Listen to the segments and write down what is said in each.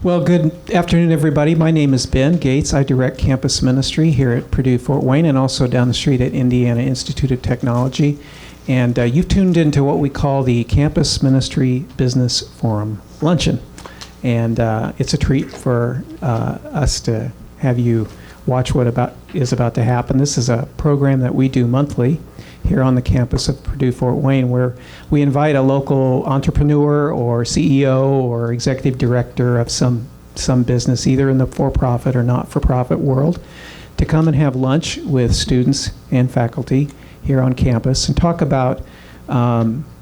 Well, good afternoon, everybody. My name is Ben Gates. I direct campus ministry here at Purdue Fort Wayne and also down the street at Indiana Institute of Technology. And you've tuned into what we call the Campus Ministry Business Forum Luncheon. And it's a treat for us to have you watch what is about to happen. This is a program that we do monthly here on the campus of Purdue Fort Wayne, where we invite a local entrepreneur or CEO or executive director of some business, either in the for-profit or not-for-profit world, to come and have lunch with students and faculty here on campus and talk about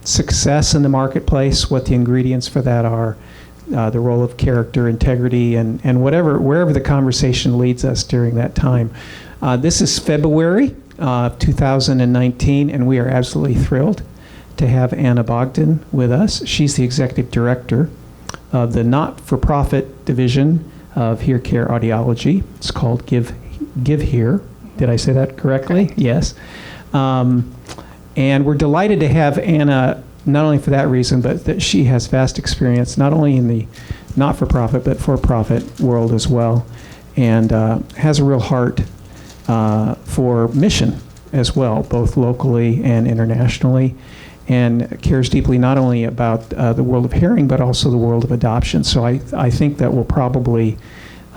success in the marketplace, what the ingredients for that are, the role of character, integrity, and wherever the conversation leads us during that time. This is February 2019, and we are absolutely thrilled to have Anna Bogdan with us. She's the executive director of the not-for-profit division of HearCare Audiology. It's called Give Hear. Did I say that correctly? Correct. Yes. And we're delighted to have Anna, not only for that reason, but that she has vast experience, not only in the not-for-profit, but for-profit world as well, and has a real heart for mission as well, both locally and internationally, and cares deeply not only about the world of hearing, but also the world of adoption. So I think that we'll probably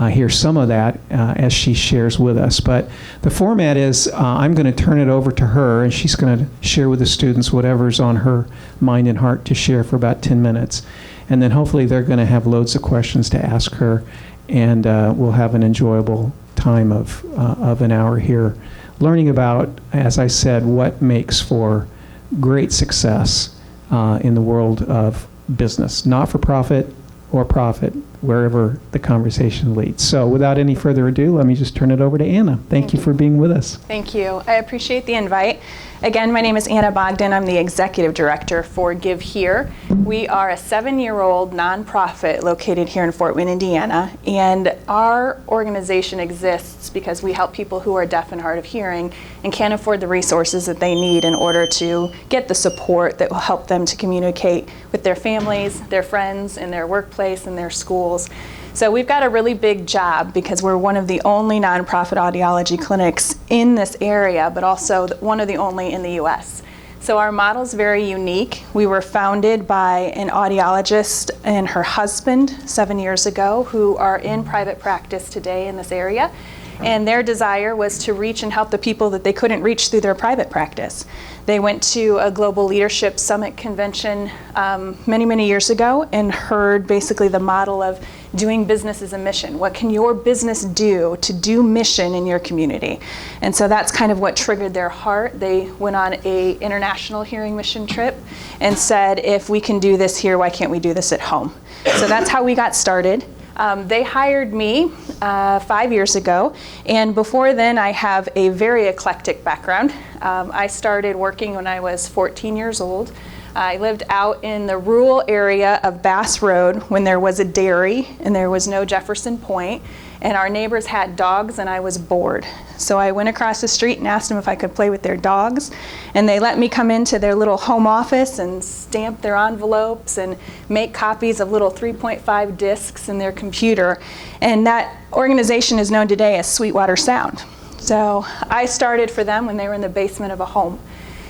hear some of that as she shares with us. But the format is I'm going to turn it over to her, and she's going to share with the students whatever's on her mind and heart to share for about 10 minutes. And then hopefully they're going to have loads of questions to ask her, and we'll have an enjoyable time of an hour here learning about, as I said, what makes for great success in the world of business, not-for-profit or profit, wherever the conversation leads. So without any further ado, let me just turn it over to Anna. Thank you for being with us. Thank you. I appreciate the invite. Again, my name is Anna Bogdan. I'm the executive director for Give Hear. We are a 7-year-old nonprofit located here in Fort Wayne, Indiana, and our organization exists because we help people who are deaf and hard of hearing and can't afford the resources that they need in order to get the support that will help them to communicate with their families, their friends, in their workplace, and their schools. So we've got a really big job because we're one of the only nonprofit audiology clinics in this area, but also one of the only in the U.S. So our model is very unique. We were founded by an audiologist and her husband 7 years ago who are in private practice today in this area. And their desire was to reach and help the people that they couldn't reach through their private practice. They went to a Global Leadership Summit convention many, many years ago and heard basically the model of doing business as a mission. What can your business do to do mission in your community? And so that's kind of what triggered their heart. They went on an international hearing mission trip and said, if we can do this here, why can't we do this at home? So that's how we got started. They hired me 5 years ago, and before then I have a very eclectic background. I started working when I was 14 years old. I lived out in the rural area of Bass Road when there was a dairy and there was no Jefferson Point, and our neighbors had dogs and I was bored. So I went across the street and asked them if I could play with their dogs, and they let me come into their little home office and stamp their envelopes and make copies of little 3.5 discs in their computer. And that organization is known today as Sweetwater Sound. So I started for them when they were in the basement of a home.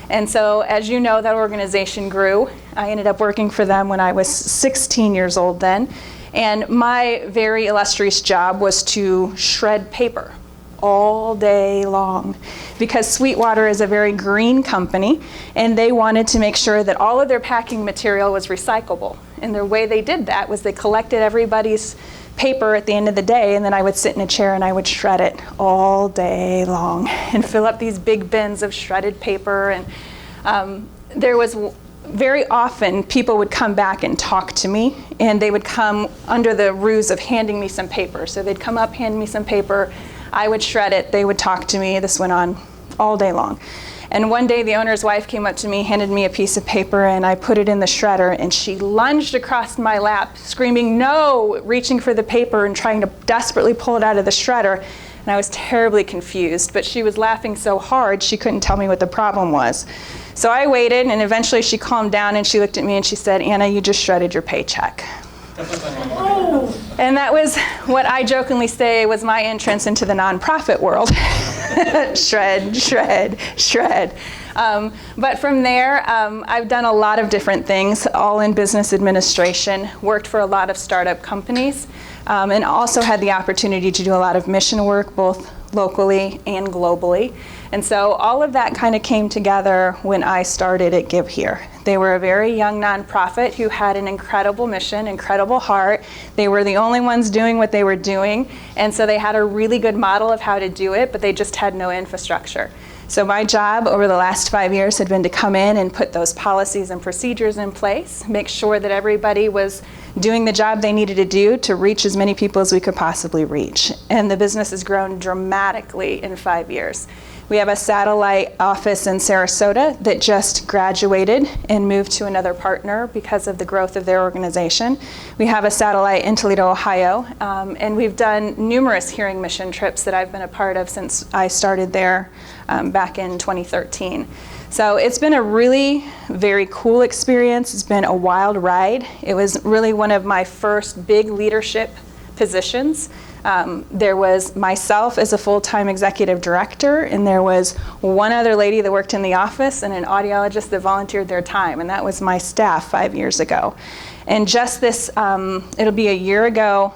And so, as you know, that organization grew. I ended up working for them when I was 16 years old then. And my very illustrious job was to shred paper all day long, because Sweetwater is a very green company, and they wanted to make sure that all of their packing material was recyclable. And the way they did that was they collected everybody's paper at the end of the day, and then I would sit in a chair and I would shred it all day long and fill up these big bins of shredded paper. And there was very often people would come back and talk to me, and they would come under the ruse of handing me some paper. So they'd come up, hand me some paper, I would shred it, they would talk to me. This went on all day long. And one day the owner's wife came up to me, handed me a piece of paper, and I put it in the shredder, and she lunged across my lap, screaming, "No!" reaching for the paper and trying to desperately pull it out of the shredder. And I was terribly confused, but she was laughing so hard she couldn't tell me what the problem was. So I waited, and eventually she calmed down and she looked at me and she said, "Anna, you just shredded your paycheck." And that was what I jokingly say was my entrance into the nonprofit world. Shred, shred, shred. But from there, I've done a lot of different things, all in business administration, worked for a lot of startup companies, and also had the opportunity to do a lot of mission work, both locally and globally. And so all of that kind of came together when I started at Give Here. They were a very young nonprofit who had an incredible mission, incredible heart. They were the only ones doing what they were doing, and so they had a really good model of how to do it, but they just had no infrastructure. So my job over the last 5 years had been to come in and put those policies and procedures in place, make sure that everybody was doing the job they needed to do to reach as many people as we could possibly reach. And the business has grown dramatically in 5 years. We have a satellite office in Sarasota that just graduated and moved to another partner because of the growth of their organization. We have a satellite in Toledo, Ohio, and we've done numerous hearing mission trips that I've been a part of since I started there back in 2013. So it's been a really very cool experience. It's been a wild ride. It was really one of my first big leadership positions. There was myself as a full-time executive director, and there was one other lady that worked in the office and an audiologist that volunteered their time, and that was my staff 5 years ago. And just this, it'll be a year ago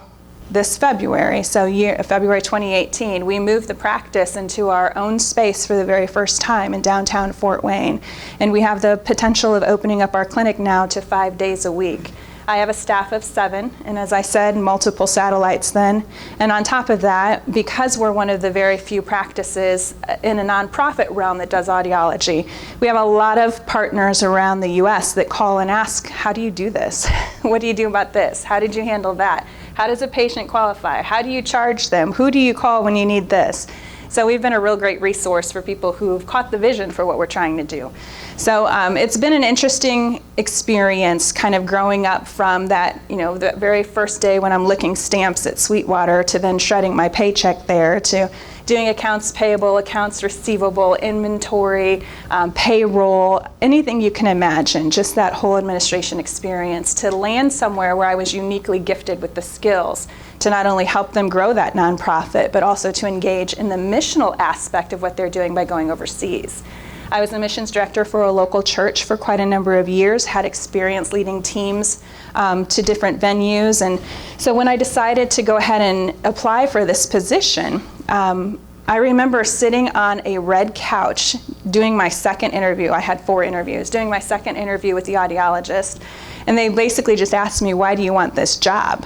this February, so February 2018, we moved the practice into our own space for the very first time in downtown Fort Wayne. And we have the potential of opening up our clinic now to 5 days a week. I have a staff of 7, and as I said, multiple satellites then. And on top of that, because we're one of the very few practices in a nonprofit realm that does audiology, we have a lot of partners around the US that call and ask, how do you do this? What do you do about this? How did you handle that? How does a patient qualify? How do you charge them? Who do you call when you need this? So we've been a real great resource for people who've caught the vision for what we're trying to do. So it's been an interesting experience kind of growing up from that, the very first day when I'm licking stamps at Sweetwater to then shredding my paycheck there to doing accounts payable, accounts receivable, inventory, payroll, anything you can imagine, just that whole administration experience to land somewhere where I was uniquely gifted with the skills to not only help them grow that nonprofit, but also to engage in the missional aspect of what they're doing by going overseas. I was the missions director for a local church for quite a number of years, had experience leading teams to different venues. And so when I decided to go ahead and apply for this position, I remember sitting on a red couch doing my second interview. I had 4 interviews, doing my second interview with the audiologist. And they basically just asked me, why do you want this job?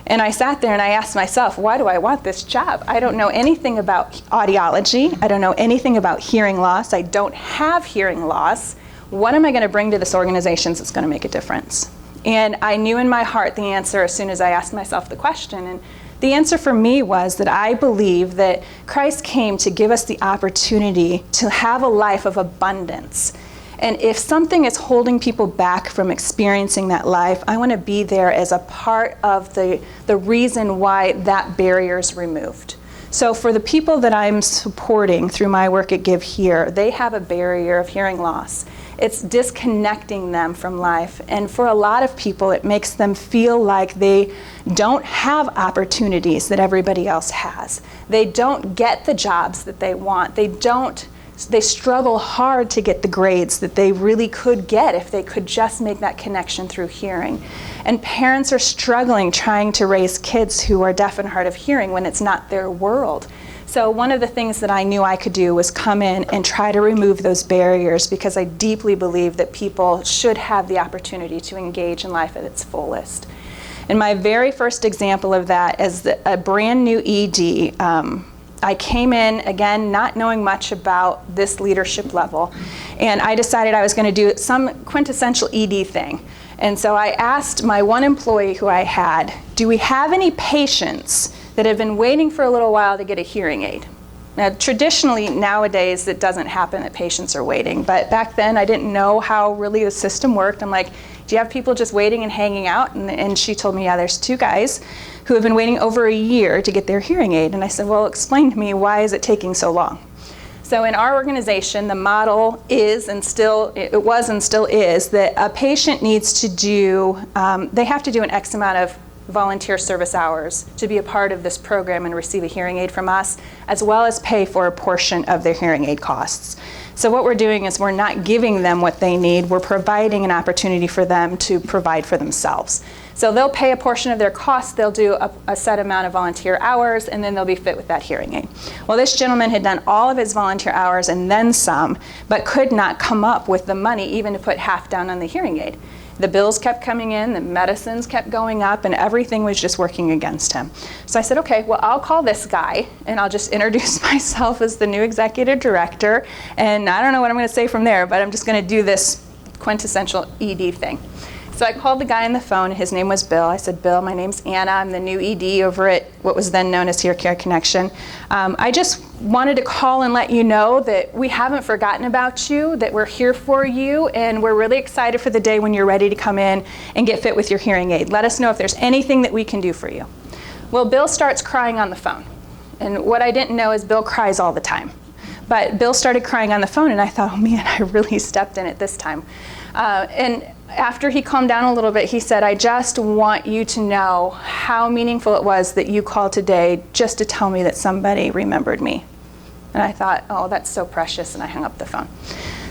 And I sat there and I asked myself, why do I want this job? I don't know anything about audiology. I don't know anything about hearing loss. I don't have hearing loss. What am I going to bring to this organization that's going to make a difference? And I knew in my heart the answer as soon as I asked myself the question. And the answer for me was that I believe that Christ came to give us the opportunity to have a life of abundance. And if something is holding people back from experiencing that life, I want to be there as a part of the reason why that barrier is removed. So for the people that I'm supporting through my work at Give Here, they have a barrier of hearing loss. It's disconnecting them from life. And for a lot of people, it makes them feel like they don't have opportunities that everybody else has. They don't get the jobs that they want. They struggle hard to get the grades that they really could get if they could just make that connection through hearing. And parents are struggling trying to raise kids who are deaf and hard of hearing when it's not their world. So one of the things that I knew I could do was come in and try to remove those barriers, because I deeply believe that people should have the opportunity to engage in life at its fullest. And my very first example of that is a brand new ED. I came in, again, not knowing much about this leadership level, and I decided I was going to do some quintessential ED thing. And so I asked my one employee who I had, do we have any patients that have been waiting for a little while to get a hearing aid? Now, traditionally, nowadays, it doesn't happen that patients are waiting, but back then, I didn't know how really the system worked. I'm like, do you have people just waiting and hanging out? And she told me, yeah, there's 2 guys who have been waiting over a year to get their hearing aid. And I said, well, explain to me, why is it taking so long? So in our organization, the model is and still, it was and still is, that a patient needs to do, they have to do an X amount of volunteer service hours to be a part of this program and receive a hearing aid from us, as well as pay for a portion of their hearing aid costs. So what we're doing is we're not giving them what they need, we're providing an opportunity for them to provide for themselves. So they'll pay a portion of their costs, they'll do a set amount of volunteer hours, and then they'll be fit with that hearing aid. Well, this gentleman had done all of his volunteer hours and then some, but could not come up with the money even to put half down on the hearing aid. The bills kept coming in, the medicines kept going up, and everything was just working against him. So I said, okay, well, I'll call this guy, and I'll just introduce myself as the new executive director, and I don't know what I'm going to say from there, but I'm just going to do this quintessential ED thing. So I called the guy on the phone. His name was Bill. I said, Bill, my name's Anna. I'm the new ED over at what was then known as HearCare Connection. I just wanted to call and let you know that we haven't forgotten about you, that we're here for you, and we're really excited for the day when you're ready to come in and get fit with your hearing aid. Let us know if there's anything that we can do for you. Well, Bill starts crying on the phone. And what I didn't know is Bill cries all the time. But Bill started crying on the phone, and I thought, oh man, I really stepped in it this time. And after he calmed down a little bit, he said, I just want you to know how meaningful it was that you called today just to tell me that somebody remembered me. And I thought, oh, that's so precious, and I hung up the phone.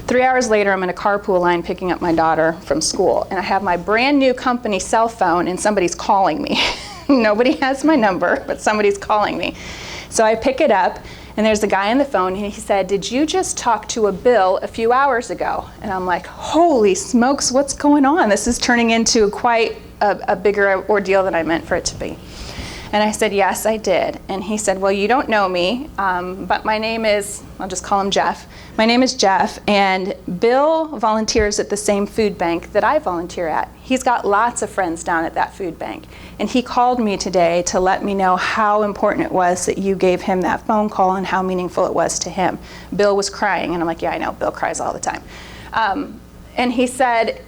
3 hours later, I'm in a carpool line picking up my daughter from school, and I have my brand new company cell phone, and somebody's calling me. Nobody has my number, but somebody's calling me. So I pick it up, and there's a guy on the phone, and he said, did you just talk to a Bill a few hours ago? And I'm like, holy smokes, what's going on? This is turning into quite a bigger ordeal than I meant for it to be. And I said, yes, I did. And he said, well, you don't know me, but my name is, I'll just call him Jeff. My name is Jeff, and Bill volunteers at the same food bank that I volunteer at. He's got lots of friends down at that food bank. And he called me today to let me know how important it was that you gave him that phone call and how meaningful it was to him. Bill was crying, and I'm like, yeah, I know, Bill cries all the time. And he said,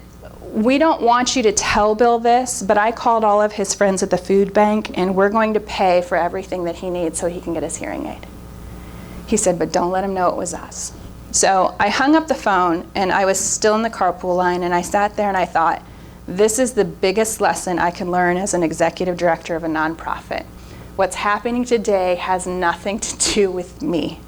we don't want you to tell Bill this, but I called all of his friends at the food bank, and we're going to pay for everything that he needs so he can get his hearing aid. He said, but don't let him know it was us. So I hung up the phone, and I was still in the carpool line, and I sat there and I thought, this is the biggest lesson I can learn as an executive director of a nonprofit. What's happening today has nothing to do with me.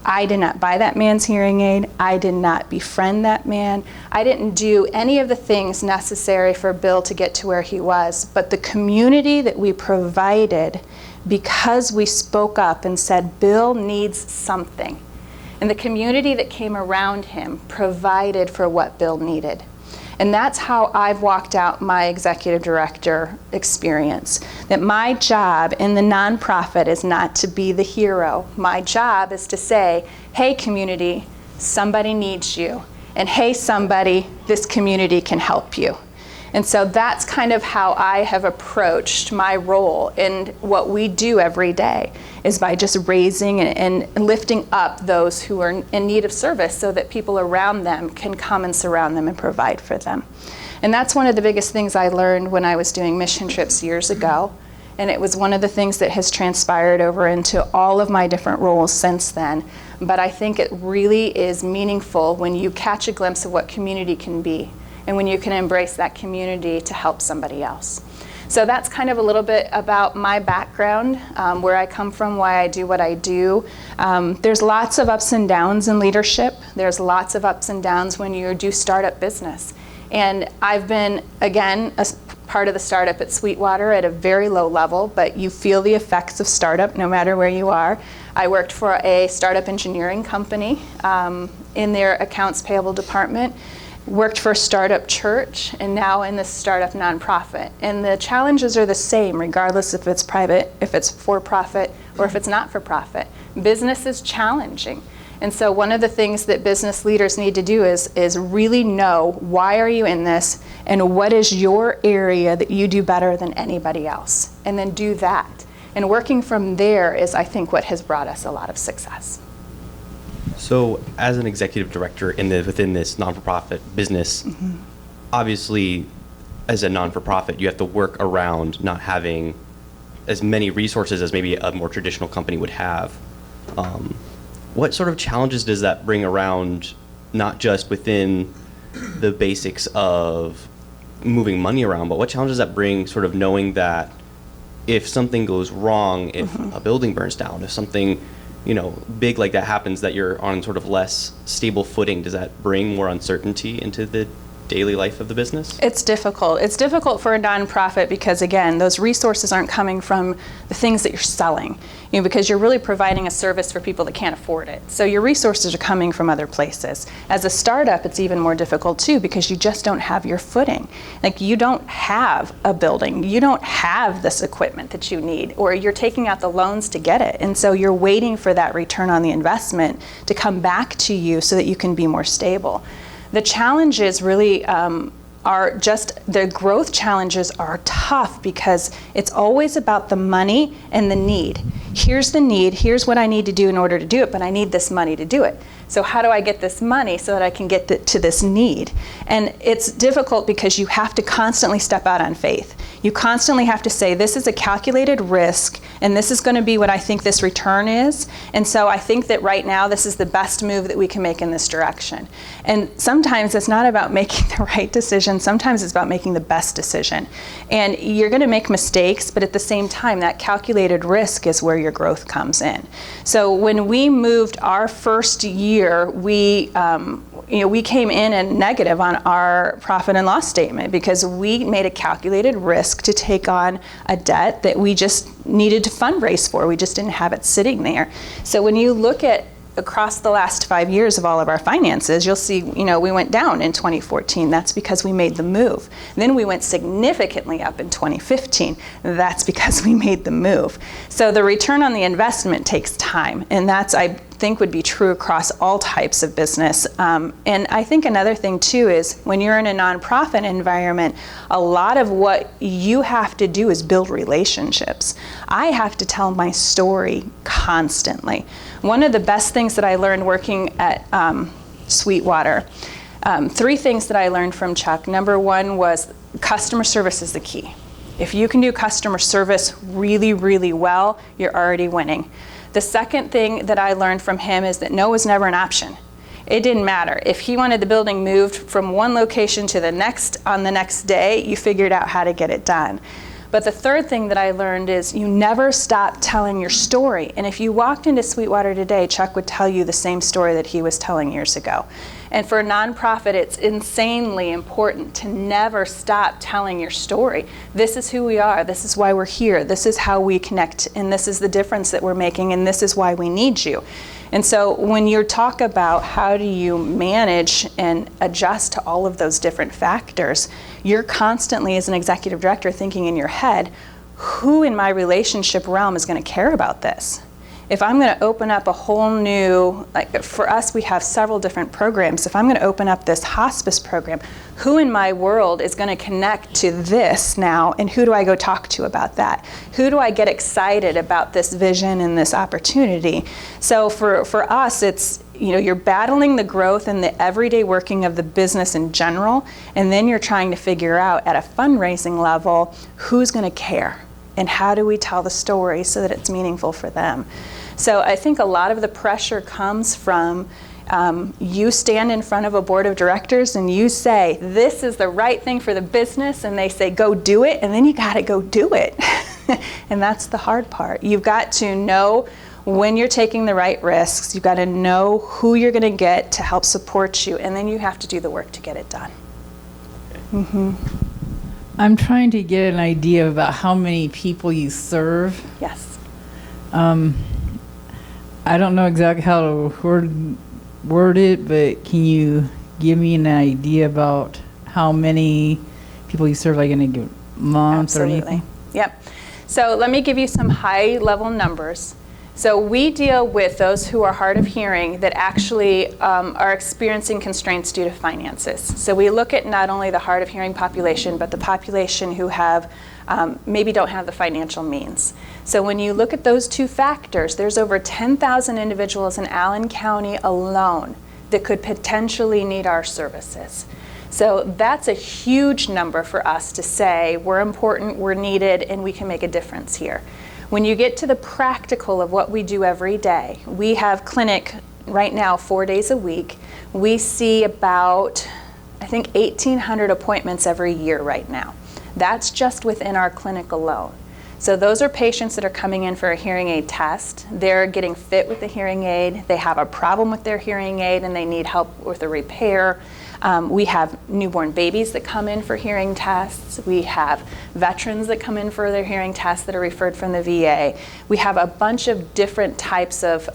I did not buy that man's hearing aid. I did not befriend that man. I didn't do any of the things necessary for Bill to get to where he was. But the community that we provided, because we spoke up and said, Bill needs something. And the community that came around him provided for what Bill needed. And that's how I've walked out my executive director experience. That my job in the nonprofit is not to be the hero. My job is to say, hey community, somebody needs you. And hey somebody, this community can help you. And so that's kind of how I have approached my role in what we do every day, is by just raising and lifting up those who are in need of service so that people around them can come and surround them and provide for them. And that's one of the biggest things I learned when I was doing mission trips years ago. And it was one of the things that has transpired over into all of my different roles since then. But I think it really is meaningful when you catch a glimpse of what community can be, and when you can embrace that community to help somebody else. So that's kind of a little bit about my background, where I come from, why I do what I do. There's lots of ups and downs in leadership. There's lots of ups and downs when you do startup business. And I've been, again, a part of the startup at Sweetwater at a very low level, but you feel the effects of startup no matter where you are. I worked for a startup engineering company in their accounts payable department. Worked for a startup church, and now in this startup nonprofit. And the challenges are the same regardless if it's private, if it's for profit, or if it's not for profit. Business is challenging. And so one of the things that business leaders need to do is really know, why are you in this, and what is your area that you do better than anybody else? And then do that. And working from there is, I think, what has brought us a lot of success. So as an executive director within this non-for-profit business, obviously as a non-for-profit, you have to work around not having as many resources as maybe a more traditional company would have. what sort of challenges does that bring around, not just within the basics of moving money around, but what challenges does that bring sort of knowing that if something goes wrong, if a building burns down, if something, big like that happens, that you're on sort of less stable footing? Does that bring more uncertainty into the daily life of the business? It's difficult. It's difficult for a nonprofit because, again, those resources aren't coming from the things that you're selling, because you're really providing a service for people that can't afford it. So your resources are coming from other places. As a startup, it's even more difficult too, because you just don't have your footing. Like, you don't have a building, you don't have this equipment that you need, or you're taking out the loans to get it. And so you're waiting for that return on the investment to come back to you so that you can be more stable. The challenges really are just, the growth challenges are tough because it's always about the money and the need. Here's the need, here's what I need to do in order to do it, but I need this money to do it. So how do I get this money so that I can get to this need? And it's difficult because you have to constantly step out on faith. You constantly have to say, this is a calculated risk, and this is going to be what I think this return is. And so I think that right now this is the best move that we can make in this direction. And sometimes it's not about making the right decision. Sometimes it's about making the best decision. And you're going to make mistakes, but at the same time, that calculated risk is where your growth comes in. So when we moved our first year, we came in and negative on our profit and loss statement because we made a calculated risk to take on a debt that we just needed to fundraise for. We just didn't have it sitting there. So when you look at across the last 5 years of all of our finances, you'll see, we went down in 2014. That's because we made the move. Then we went significantly up in 2015. That's because we made the move. So the return on the investment takes time, and that's, I think, would be true across all types of business. And I think another thing too is when you're in a nonprofit environment, a lot of what you have to do is build relationships. I have to tell my story constantly. One of the best things that I learned working at Sweetwater, 3 things that I learned from Chuck. Number 1 was customer service is the key. If you can do customer service really, really well, you're already winning. The second thing that I learned from him is that no was never an option. It didn't matter. If he wanted the building moved from one location to the next on the next day, you figured out how to get it done. But the third thing that I learned is you never stop telling your story. And if you walked into Sweetwater today, Chuck would tell you the same story that he was telling years ago. And for a nonprofit, it's insanely important to never stop telling your story. This is who we are. This is why we're here. This is how we connect. And this is the difference that we're making. And this is why we need you. And so when you talk about how do you manage and adjust to all of those different factors, you're constantly, as an executive director, thinking in your head, who in my relationship realm is going to care about this? If I'm going to open up a whole new, like for us, we have several different programs. If I'm going to open up this hospice program, who in my world is going to connect to this now, and who do I go talk to about that? Who do I get excited about this vision and this opportunity? So for us, it's, you're battling the growth and the everyday working of the business in general, and then you're trying to figure out at a fundraising level, who's going to care? And how do we tell the story so that it's meaningful for them? So I think a lot of the pressure comes from you stand in front of a board of directors and you say, this is the right thing for the business, and they say, go do it, and then you got to go do it. And that's the hard part. You've got to know when you're taking the right risks. You've got to know who you're going to get to help support you, and then you have to do the work to get it done. Mm-hmm. I'm trying to get an idea about how many people you serve. Yes. I don't know exactly how to word it, but can you give me an idea about how many people you serve, like in a given month? Absolutely. Or anything? Yep. So let me give you some high-level numbers. So we deal with those who are hard of hearing that actually are experiencing constraints due to finances. So we look at not only the hard of hearing population, but the population who have maybe don't have the financial means. So when you look at those 2 factors, there's over 10,000 individuals in Allen County alone that could potentially need our services. So that's a huge number for us to say we're important, we're needed, and we can make a difference here. When you get to the practical of what we do every day, we have clinic right now 4 days a week. We see about, I think, 1,800 appointments every year right now. That's just within our clinic alone. So those are patients that are coming in for a hearing aid test. They're getting fit with the hearing aid. They have a problem with their hearing aid and they need help with a repair. We have newborn babies that come in for hearing tests. We have veterans that come in for their hearing tests that are referred from the VA. We have a bunch of different types of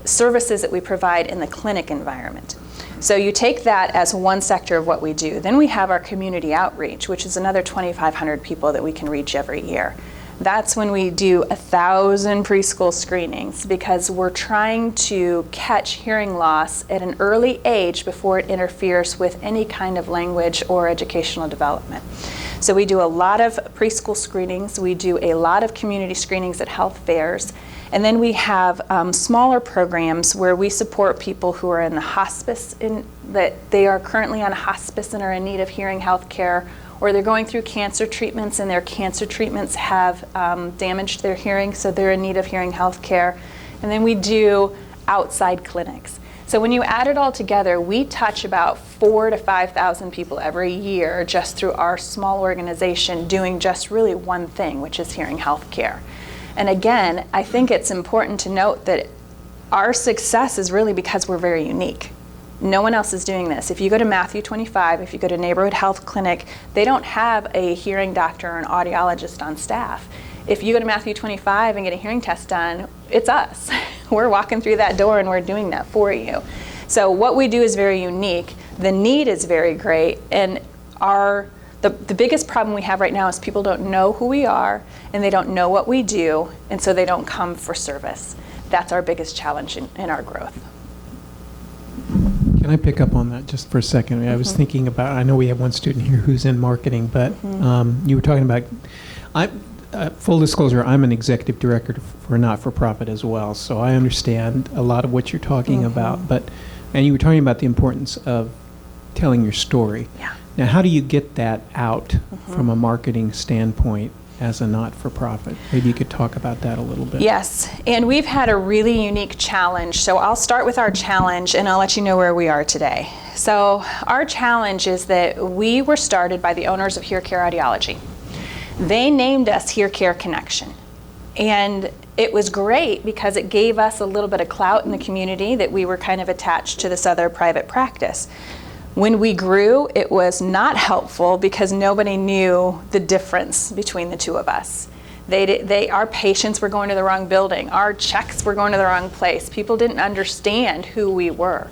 services that we provide in the clinic environment. So you take that as one sector of what we do. Then we have our community outreach, which is another 2,500 people that we can reach every year. That's when we do 1,000 preschool screenings because we're trying to catch hearing loss at an early age before it interferes with any kind of language or educational development. So we do a lot of preschool screenings. We do a lot of community screenings at health fairs. And then we have smaller programs where we support people who are in the hospice, that they are currently on hospice and are in need of hearing health care, or they're going through cancer treatments and their cancer treatments have damaged their hearing, so they're in need of hearing health care. And then we do outside clinics. So when you add it all together, we touch about 4,000 to 5,000 people every year just through our small organization doing just really one thing, which is hearing health care. And again, I think it's important to note that our success is really because we're very unique. No one else is doing this. If you go to Matthew 25, if you go to Neighborhood Health Clinic, they don't have a hearing doctor or an audiologist on staff. If you go to Matthew 25 and get a hearing test done, it's us. We're walking through that door and we're doing that for you. So what we do is very unique. The need is very great, and the biggest problem we have right now is people don't know who we are and they don't know what we do, and so they don't come for service. That's our biggest challenge in our growth. Can I pick up on that just for a second? I was thinking about, I know we have one student here who's in marketing, but you were talking about, full disclosure, I'm an executive director for a not-for-profit as well, so I understand a lot of what you're talking about, and you were talking about the importance of telling your story. Yeah. Now, how do you get that out from a marketing standpoint as a not-for-profit? Maybe you could talk about that a little bit. Yes, and we've had a really unique challenge. So I'll start with our challenge and I'll let you know where we are today. So our challenge is that we were started by the owners of HearCare Audiology. They named us HearCare Connection. And it was great because it gave us a little bit of clout in the community that we were kind of attached to this other private practice. When we grew, it was not helpful because nobody knew the difference between the two of us. Our patients were going to the wrong building. Our checks were going to the wrong place. People didn't understand who we were.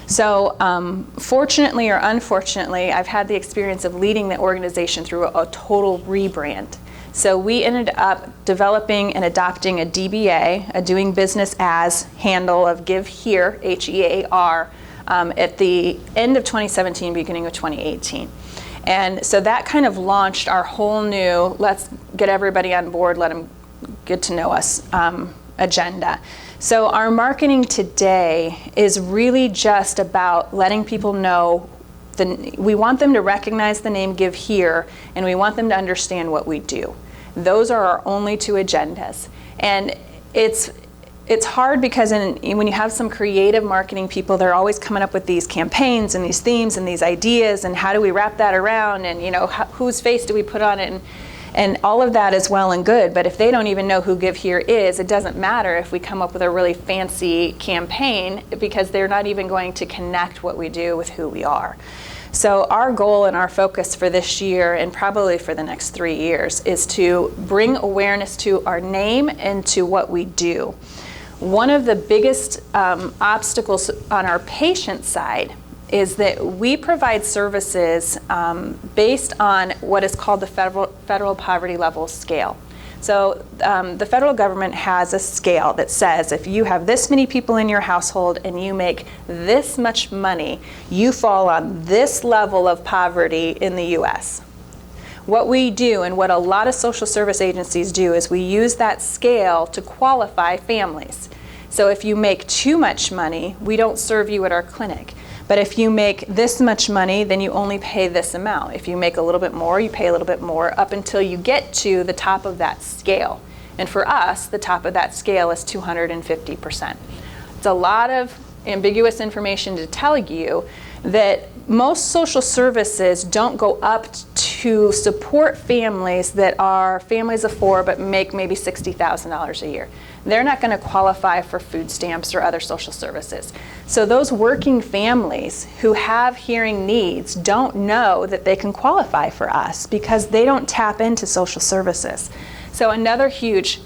So fortunately or unfortunately, I've had the experience of leading the organization through a total rebrand. So we ended up developing and adopting a DBA, a doing business as handle of Give Here, H-E-A-R, at the end of 2017, beginning of 2018. And so that kind of launched our whole new, let's get everybody on board, let them get to know us agenda. So our marketing today is really just about letting people know, we want them to recognize the name Give Here, and we want them to understand what we do. Those are our only two agendas. And it's hard because when you have some creative marketing people, they're always coming up with these campaigns and these themes and these ideas, and how do we wrap that around, and whose face do we put on it, and all of that is well and good, but if they don't even know who Give Here is, it doesn't matter if we come up with a really fancy campaign, because they're not even going to connect what we do with who we are. So our goal and our focus for this year, and probably for the next 3 years, is to bring awareness to our name and to what we do. One of the biggest obstacles on our patient side is that we provide services based on what is called the federal poverty level scale. So the federal government has a scale that says if you have this many people in your household and you make this much money, you fall on this level of poverty in the US. What we do, and what a lot of social service agencies do, is we use that scale to qualify families. So if you make too much money, we don't serve you at our clinic. But if you make this much money, then you only pay this amount. If you make a little bit more, you pay a little bit more, up until you get to the top of that scale. And for us, the top of that scale is 250%. It's a lot of ambiguous information to tell you that most social services don't go up to support families that are families of four but make maybe $60,000 a year. They're not going to qualify for food stamps or other social services. So those working families who have hearing needs don't know that they can qualify for us because they don't tap into social services. So another huge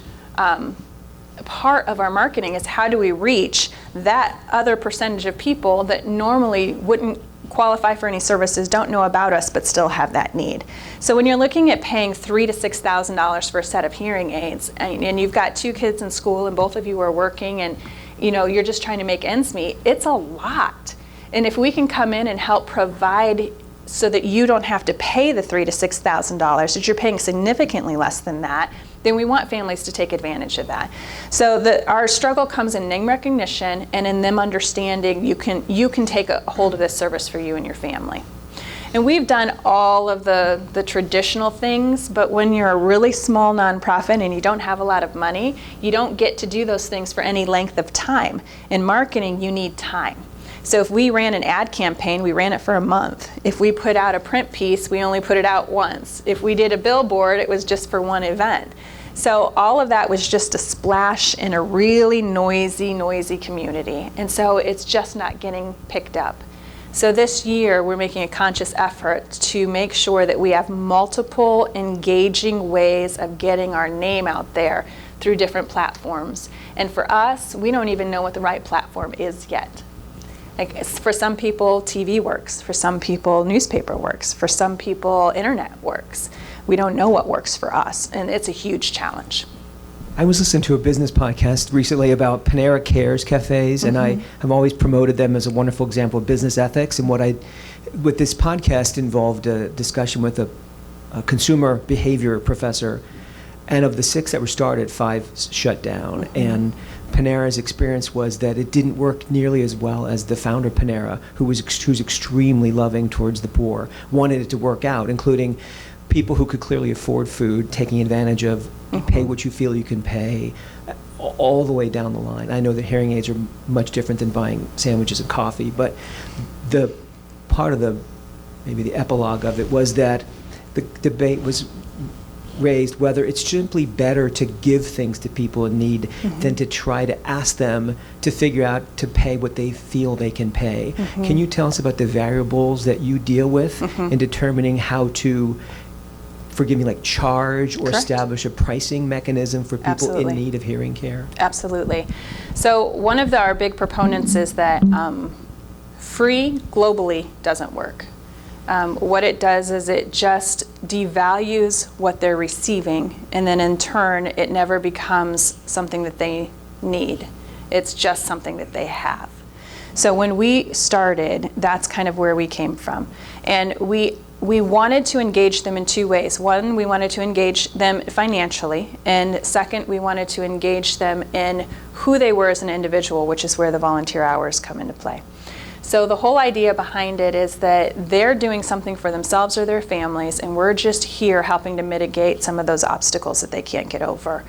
part of our marketing is how do we reach that other percentage of people that normally wouldn't qualify for any services, don't know about us, but still have that need. So when you're looking at paying $3,000 to $6,000 for a set of hearing aids, and you've got 2 kids in school, and both of you are working, and you're just trying to make ends meet, it's a lot. And if we can come in and help provide so that you don't have to pay the $3,000 to $6,000, that you're paying significantly less than that, then we want families to take advantage of that. So our struggle comes in name recognition and in them understanding you can take a hold of this service for you and your family. And we've done all of the traditional things, but when you're a really small nonprofit and you don't have a lot of money, you don't get to do those things for any length of time. In marketing, you need time. So if we ran an ad campaign, we ran it for a month. If we put out a print piece, we only put it out once. If we did a billboard, it was just for one event. So all of that was just a splash in a really noisy community. And so it's just not getting picked up. So this year, we're making a conscious effort to make sure that we have multiple engaging ways of getting our name out there through different platforms. And for us, we don't even know what the right platform is yet. Like for some people, TV works. For some people, newspaper works. For some people, internet works. We don't know what works for us, and it's a huge challenge. I was listening to a business podcast recently about Panera Cares cafes, and I have always promoted them as a wonderful example of business ethics. And what this podcast involved a discussion with a consumer behavior professor, and of the 6 that were started, 5 shut down. And Panera's experience was that it didn't work nearly as well as the founder Panera, who's extremely loving towards the poor, wanted it to work out, including people who could clearly afford food, taking advantage of pay what you feel you can pay, all the way down the line. I know that hearing aids are much different than buying sandwiches and coffee, but the part of maybe the epilogue of it was that the debate was raised whether it's simply better to give things to people in need than to try to ask them to figure out to pay what they feel they can pay. Can you tell us about the variables that you deal with in determining how to, forgive me, like charge or Correct. Establish a pricing mechanism for people Absolutely. in need of hearing care? Absolutely. So one of our big proponents is that free globally doesn't work. What it does is it just devalues what they're receiving, and then in turn, it never becomes something that they need. It's just something that they have. So when we started, that's kind of where we came from. And we wanted to engage them in 2 ways. One, we wanted to engage them financially, and second, we wanted to engage them in who they were as an individual, which is where the volunteer hours come into play. So the whole idea behind it is that they're doing something for themselves or their families, and we're just here helping to mitigate some of those obstacles that they can't get over.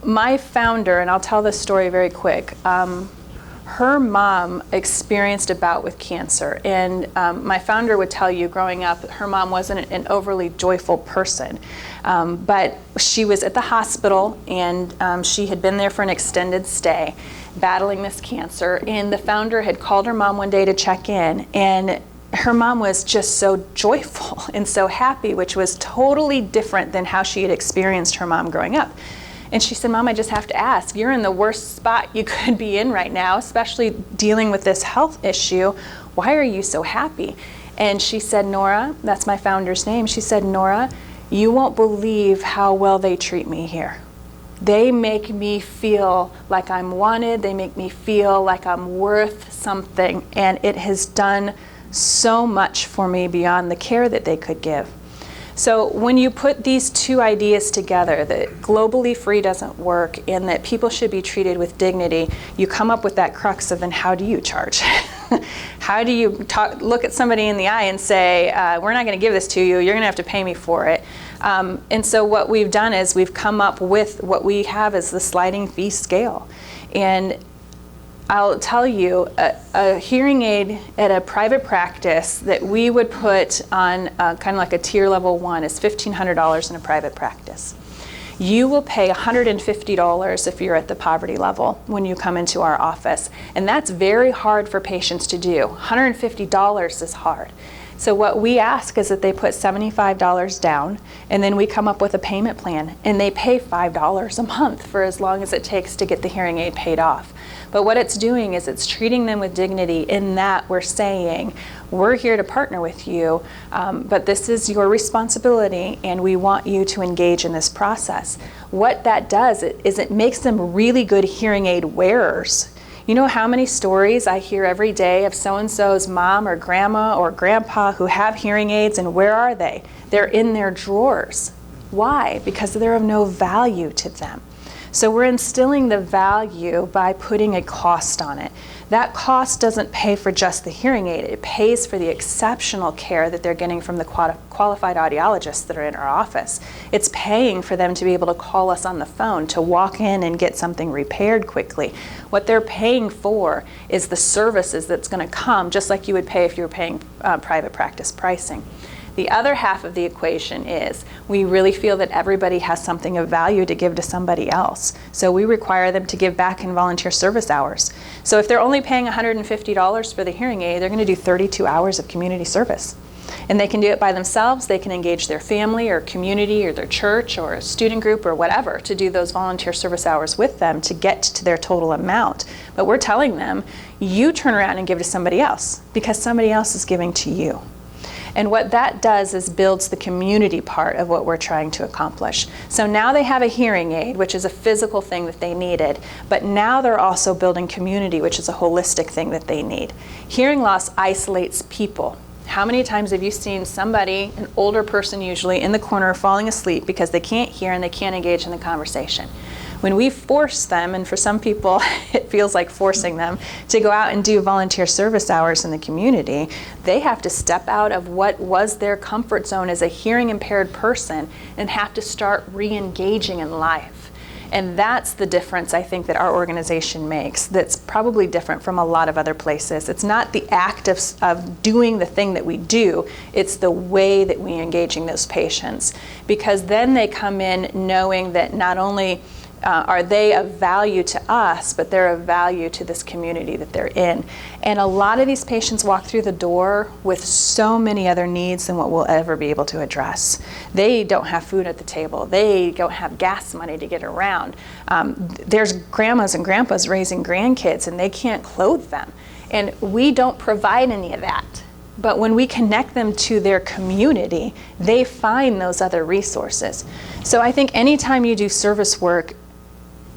My founder, and I'll tell this story very quick, her mom experienced a bout with cancer, and my founder would tell you growing up, her mom wasn't an overly joyful person, but she was at the hospital, and she had been there for an extended stay, battling this cancer, and the founder had called her mom one day to check in, and her mom was just so joyful and so happy, which was totally different than how she had experienced her mom growing up. And she said, "Mom, I just have to ask, you're in the worst spot you could be in right now, especially dealing with this health issue. Why are you so happy?" And she said, "Nora," that's my founder's name, she said, "Nora, you won't believe how well they treat me here. They make me feel like I'm wanted. They make me feel like I'm worth something. And it has done so much for me beyond the care that they could give." So when you put these 2 ideas together, that globally free doesn't work and that people should be treated with dignity, you come up with that crux of then how do you charge? How do you look at somebody in the eye and say, we're not going to give this to you, you're going to have to pay me for it? And so what we've done is we've come up with what we have as the sliding fee scale. And I'll tell you, a hearing aid at a private practice that we would put on kind of like a tier level 1 is $1,500 in a private practice. You will pay $150 if you're at the poverty level when you come into our office. And that's very hard for patients to do. $150 is hard. So what we ask is that they put $75 down, and then we come up with a payment plan, and they pay $5 a month for as long as it takes to get the hearing aid paid off. But what it's doing is it's treating them with dignity in that we're saying, we're here to partner with you, but this is your responsibility, and we want you to engage in this process. What that does is it makes them really good hearing aid wearers. You know how many stories I hear every day of so-and-so's mom or grandma or grandpa who have hearing aids, and where are they? They're in their drawers. Why? Because they're of no value to them. So we're instilling the value by putting a cost on it. That cost doesn't pay for just the hearing aid. It pays for the exceptional care that they're getting from the qualified audiologists that are in our office. It's paying for them to be able to call us on the phone, to walk in and get something repaired quickly. What they're paying for is the services that's going to come, just like you would pay if you were paying private practice pricing. The other half of the equation is we really feel that everybody has something of value to give to somebody else. So we require them to give back in volunteer service hours. So if they're only paying $150 for the hearing aid, they're going to do 32 hours of community service. And they can do it by themselves. They can engage their family or community or their church or a student group or whatever to do those volunteer service hours with them to get to their total amount. But we're telling them, you turn around and give to somebody else because somebody else is giving to you. And what that does is builds the community part of what we're trying to accomplish. So now they have a hearing aid, which is a physical thing that they needed, but now they're also building community, which is a holistic thing that they need. Hearing loss isolates people. How many times have you seen somebody, an older person usually, in the corner falling asleep because they can't hear and they can't engage in the conversation? When we force them, and for some people it feels like forcing them, to go out and do volunteer service hours in the community, they have to step out of what was their comfort zone as a hearing impaired person and have to start re-engaging in life. And that's the difference I think that our organization makes that's probably different from a lot of other places. It's not the act of doing the thing that we do, it's the way that we're engaging those patients. Because then they come in knowing that not only are they of value to us, but they're of value to this community that they're in. And a lot of these patients walk through the door with so many other needs than what we'll ever be able to address. They don't have food at the table. They don't have gas money to get around. There's grandmas and grandpas raising grandkids and they can't clothe them. And we don't provide any of that. But when we connect them to their community, they find those other resources. So I think anytime you do service work,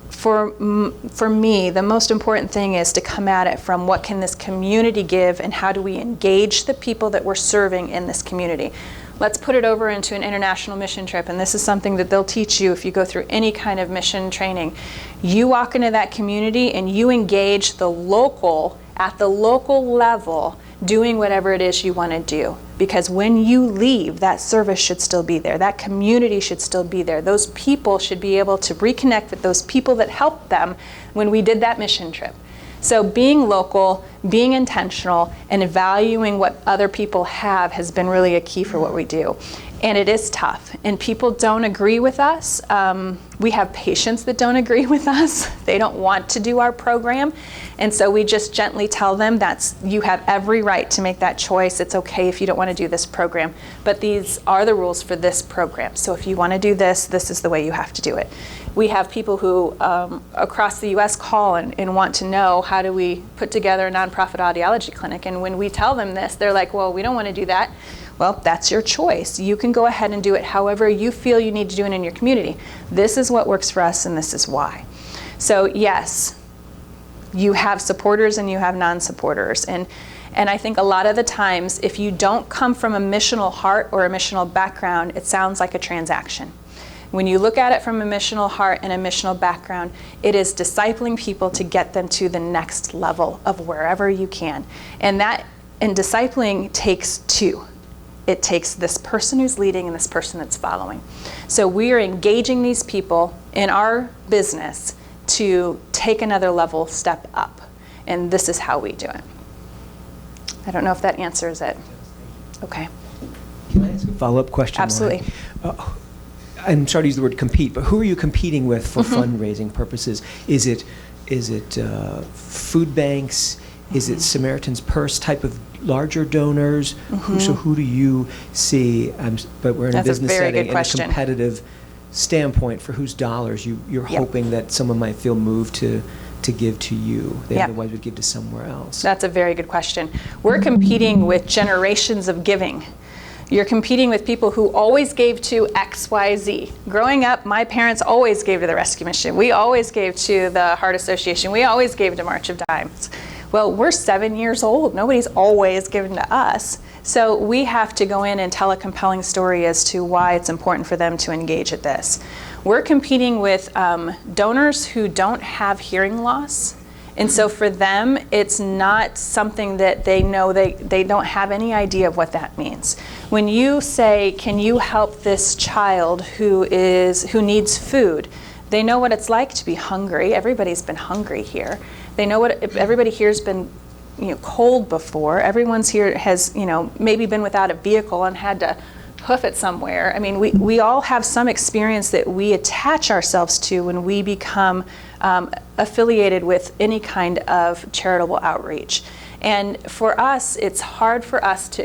for me, the most important thing is to come at it from what can this community give and how do we engage the people that we're serving in this community. Let's put it over into an international mission trip, and this is something that they'll teach you if you go through any kind of mission training. You walk into that community and you engage the local, at the local level, doing whatever it is you want to do. Because when you leave, that service should still be there. That community should still be there. Those people should be able to reconnect with those people that helped them when we did that mission trip. So being local, being intentional, and valuing what other people have has been really a key for what we do. And it is tough, and people don't agree with us. We have patients that don't agree with us. They don't want to do our program, and so we just gently tell them you have every right to make that choice. It's okay if you don't want to do this program, but these are the rules for this program. So if you want to do this, this is the way you have to do it. We have people who across the U.S. call and want to know, how do we put together a nonprofit audiology clinic? And when we tell them this, they're like, well, we don't want to do that. Well, that's your choice. You can go ahead and do it however you feel you need to do it in your community. This is what works for us, and this is why. So yes, you have supporters and you have non-supporters. And I think a lot of the times, if you don't come from a missional heart or a missional background, it sounds like a transaction. When you look at it from a missional heart and a missional background, it is discipling people to get them to the next level of wherever you can. And discipling takes two. it takes this person who's leading and this person that's following. So we are engaging these people in our business to take another level step up. And this is how we do it. I don't know if that answers it. Okay. Can I ask a follow-up question? Absolutely. Lauren? I'm sorry to use the word compete, but who are you competing with for fundraising purposes? Is it food banks? Is it Samaritan's Purse type of larger donors? So who do you see? But we're in That's a business a very setting good and a question. competitive standpoint for whose dollars you're hoping that someone might feel moved to give to you. They Yep. otherwise would give to somewhere else. That's a very good question. We're competing with generations of giving. You're competing with people who always gave to XYZ. Growing up, my parents always gave to the Rescue Mission. We always gave to the Heart Association. We always gave to March of Dimes. Well, we're 7 years old. Nobody's always given to us. So we have to go in and tell a compelling story as to why it's important for them to engage at this. We're competing with donors who don't have hearing loss. And so for them, it's not something that they know, they don't have any idea of what that means. When you say, can you help this child who needs food, they know what it's like to be hungry. Everybody's been hungry here. They know everybody here's been cold before. Everyone's here has maybe been without a vehicle and had to hoof it somewhere. I mean, we all have some experience that we attach ourselves to when we become affiliated with any kind of charitable outreach. And for us, it's hard for us to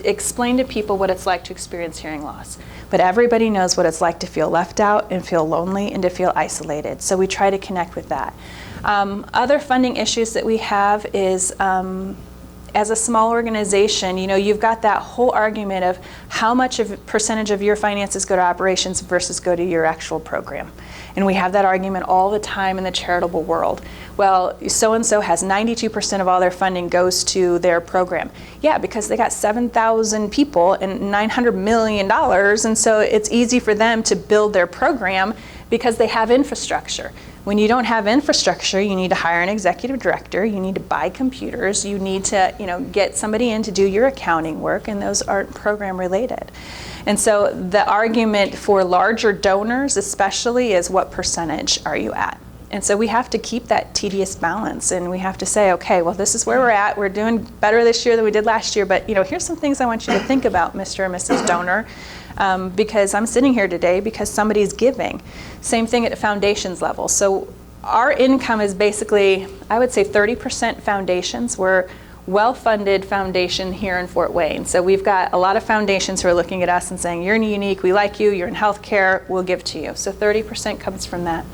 explain to people what it's like to experience hearing loss. But everybody knows what it's like to feel left out and feel lonely and to feel isolated. So we try to connect with that. Other funding issues that we have is as a small organization, you've got that whole argument of how much percentage of your finances go to operations versus go to your actual program. And we have that argument all the time in the charitable world. Well, so-and-so has 92% of all their funding goes to their program. Yeah, because they got 7,000 people and $900 million, and so it's easy for them to build their program because they have infrastructure. When you don't have infrastructure, you need to hire an executive director, you need to buy computers, you need to get somebody in to do your accounting work, and those aren't program related. And so the argument for larger donors especially is what percentage are you at? And so we have to keep that tedious balance, and we have to say, okay, well, this is where we're at. We're doing better this year than we did last year, but here's some things I want you to think about, Mr. and Mrs. Donor, because I'm sitting here today because somebody's giving. Same thing at a foundations level. So our income is basically, I would say 30% foundations. We're well-funded foundation here in Fort Wayne. So we've got a lot of foundations who are looking at us and saying, you're unique, we like you, you're in healthcare, we'll give to you. So 30% comes from that.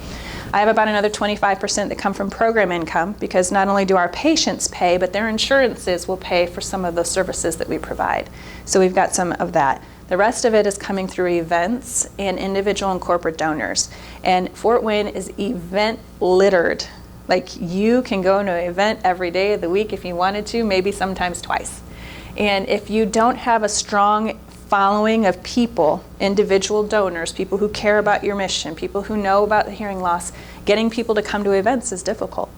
I have about another 25% that come from program income, because not only do our patients pay, but their insurances will pay for some of the services that we provide. So we've got some of that. The rest of it is coming through events and individual and corporate donors. And Fort Wayne is event littered. Like, you can go to an event every day of the week if you wanted to, maybe sometimes twice. And if you don't have a strong following of people, individual donors, people who care about your mission, people who know about the hearing loss, getting people to come to events is difficult.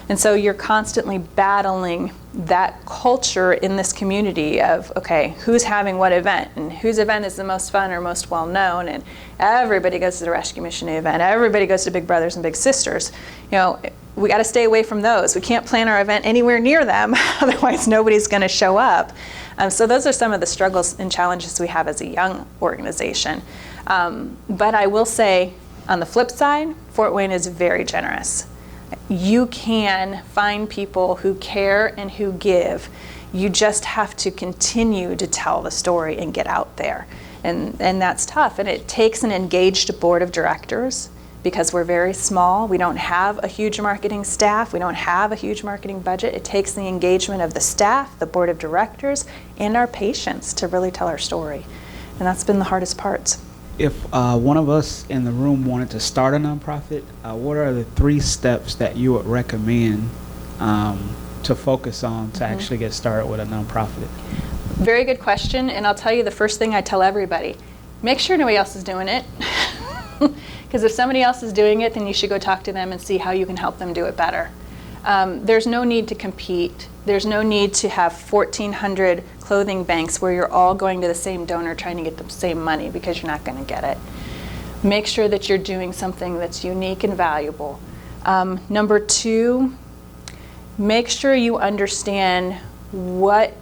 And so you're constantly battling that culture in this community of, okay, who's having what event, and whose event is the most fun or most well known, and everybody goes to the Rescue Mission event, everybody goes to Big Brothers and Big Sisters. We got to stay away from those. We can't plan our event anywhere near them, otherwise nobody's going to show up. So those are some of the struggles and challenges we have as a young organization. But I will say, on the flip side, Fort Wayne is very generous. You can find people who care and who give. You just have to continue to tell the story and get out there. And that's tough. And it takes an engaged board of directors, because we're very small. We don't have a huge marketing staff. We don't have a huge marketing budget. It takes the engagement of the staff, the board of directors, and our patients to really tell our story. And that's been the hardest parts. If one of us in the room wanted to start a nonprofit, what are the 3 steps that you would recommend to focus on to actually get started with a nonprofit? Very good question, and I'll tell you the first thing I tell everybody. Make sure nobody else is doing it. Because if somebody else is doing it, then you should go talk to them and see how you can help them do it better. There's no need to compete. There's no need to have 1,400 clothing banks where you're all going to the same donor trying to get the same money, because you're not going to get it. Make sure that you're doing something that's unique and valuable. Number 2, make sure you understand what